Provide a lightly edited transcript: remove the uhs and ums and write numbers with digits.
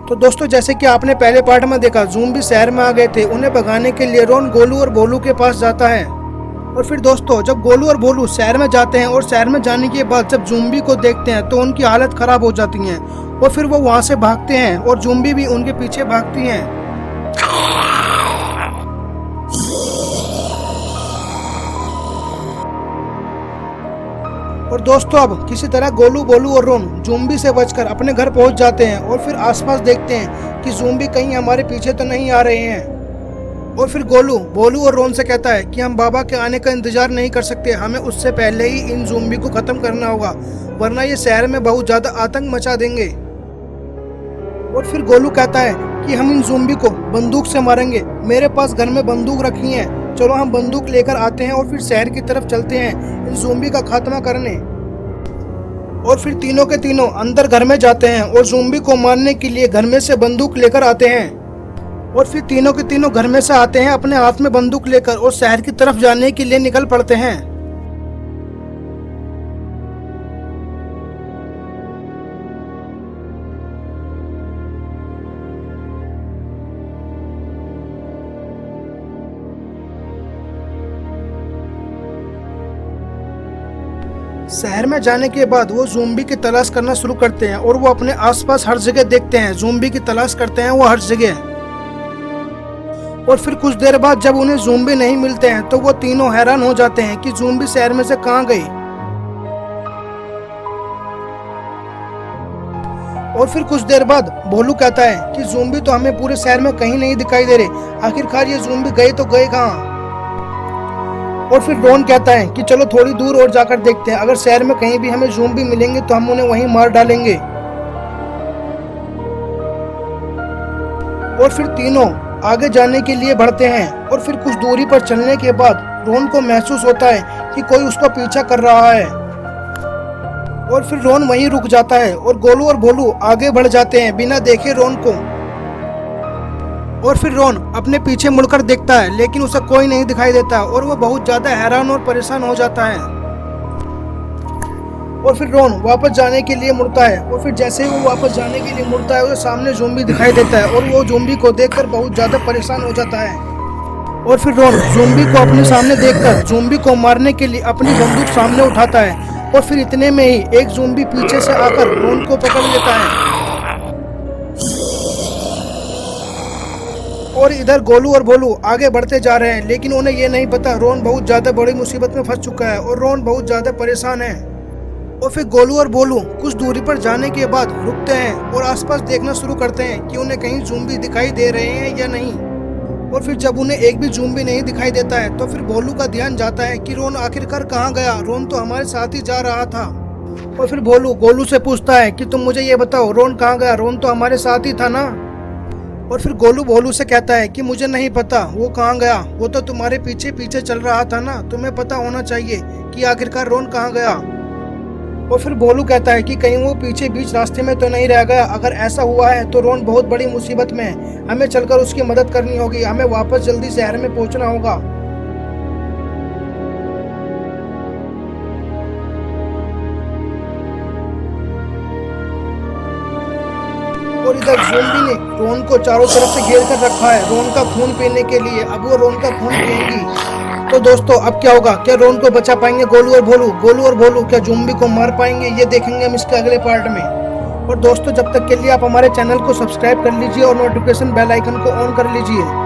तो दोस्तों जैसे कि आपने पहले पार्ट में देखा, ज़ॉम्बी शहर में आ गए थे। उन्हें भगाने के लिए रोन गोलू और भोलू के पास जाता है। और फिर दोस्तों जब गोलू और भोलू शहर में जाते हैं और शहर में जाने के बाद जब ज़ॉम्बी को देखते हैं तो उनकी हालत खराब हो जाती है और फिर वो वहाँ से भागते हैं और ज़ॉम्बी भी उनके पीछे भागती हैं। और दोस्तों अब किसी तरह गोलू भोलू और रोन ज़ॉम्बी से बचकर अपने घर पहुंच जाते हैं और फिर आसपास देखते हैं कि ज़ॉम्बी कहीं हमारे पीछे तो नहीं आ रहे हैं। और फिर गोलू भोलू और रोन से कहता है कि हम बाबा के आने का इंतजार नहीं कर सकते, हमें उससे पहले ही इन ज़ॉम्बी को खत्म करना होगा, वरना ये शहर में बहुत ज्यादा आतंक मचा देंगे। और फिर गोलू कहता है कि हम इन ज़ॉम्बी को बंदूक से मारेंगे, मेरे पास घर में बंदूक रखी है, चलो हम बंदूक लेकर आते हैं और फिर शहर की तरफ चलते हैं इन ज़ॉम्बी का खात्मा करने। और फिर तीनों के तीनों अंदर घर में जाते हैं और ज़ॉम्बी को मारने के लिए घर में से बंदूक लेकर आते हैं। और फिर तीनों के तीनों घर में से आते हैं अपने हाथ में बंदूक लेकर और शहर की तरफ जाने के लिए निकल पड़ते हैं। शहर में जाने के बाद वो ज़ॉम्बी की तलाश करना शुरू करते हैं और वो अपने आसपास हर जगह देखते हैं, ज़ॉम्बी की तलाश करते हैं वो हर जगह। और फिर कुछ देर बाद जब उन्हें ज़ॉम्बी नहीं मिलते हैं तो वो तीनों हैरान हो जाते हैं कि ज़ॉम्बी शहर में से कहां गई। और फिर कुछ देर बाद भोलू कहता है कि ज़ॉम्बी तो हमें पूरे शहर में कहीं नहीं दिखाई दे रहे, आखिरकार ये ज़ॉम्बी गए तो गए कहां। और फिर रोन कहता है कि चलो थोड़ी दूर और जाकर देखते हैं, अगर शहर में कहीं भी हमें ज़ॉम्बी मिलेंगे तो हम उन्हें वहीं मार डालेंगे। और फिर तीनों आगे जाने के लिए बढ़ते हैं और फिर कुछ दूरी पर चलने के बाद रोन को महसूस होता है कि कोई उसका पीछा कर रहा है। और फिर रोन वहीं रुक जाता है और गोलू और भोलू आगे बढ़ जाते हैं बिना देखे रोन को। और फिर रोन अपने पीछे मुड़कर देखता है लेकिन उसे कोई नहीं दिखाई देता और वो बहुत ज्यादा हैरान और परेशान हो जाता है। और फिर रोन वापस जाने के लिए मुड़ता है और फिर जैसे ही वो वापस जाने के लिए मुड़ता है उसे सामने ज़ॉम्बी दिखाई देता है और वो ज़ॉम्बी को देखकर बहुत ज्यादा परेशान हो जाता है। और फिर रोन ज़ॉम्बी को अपने सामने देखकर ज़ॉम्बी को मारने के लिए अपनी बंदूक सामने उठाता है और फिर इतने में ही एक ज़ॉम्बी पीछे से आकर रोन को पकड़ लेता है। और इधर गोलू और भोलू आगे बढ़ते जा रहे हैं लेकिन उन्हें ये नहीं पता रोन बहुत ज्यादा बड़ी मुसीबत में फंस चुका है और रोन बहुत ज्यादा परेशान है। और फिर गोलू और भोलू कुछ दूरी पर जाने के बाद रुकते हैं और आसपास देखना शुरू करते हैं कि उन्हें कहीं ज़ॉम्बी दिखाई दे रहे हैं या नहीं। और फिर जब उन्हें एक भी ज़ॉम्बी नहीं दिखाई देता है तो फिर भोलू का ध्यान जाता है कि रोन आखिरकार कहाँ गया, रोन तो हमारे साथ ही जा रहा था। और फिर भोलू गोलू से पूछता है कि तुम मुझे ये बताओ रोन कहाँ गया, रोन तो हमारे साथ ही था ना। और फिर गोलू भोलू से कहता है कि मुझे नहीं पता वो कहाँ गया, वो तो तुम्हारे पीछे पीछे चल रहा था ना, तुम्हें पता होना चाहिए कि आखिरकार रोन कहाँ गया। और फिर भोलू कहता है कि कहीं वो पीछे बीच रास्ते में तो नहीं रह गया, अगर ऐसा हुआ है तो रोन बहुत बड़ी मुसीबत में है, हमें चलकर उसकी मदद करनी होगी, हमें वापस जल्दी शहर में पहुंचना होगा। और इधर ज़ॉम्बी ने रोन को चारों तरफ से घेर कर रखा है रोन का खून पीने के लिए, अब वो रोन का खून पिएंगी। तो दोस्तों अब क्या होगा, क्या रोन को बचा पाएंगे गोलू और भोलू, गोलू और भोलू क्या ज़ॉम्बी को मार पाएंगे, ये देखेंगे हम इसके अगले पार्ट में। और दोस्तों जब तक के लिए आप हमारे चैनल को सब्सक्राइब कर लीजिए और नोटिफिकेशन बेल आइकन को ऑन कर लीजिए।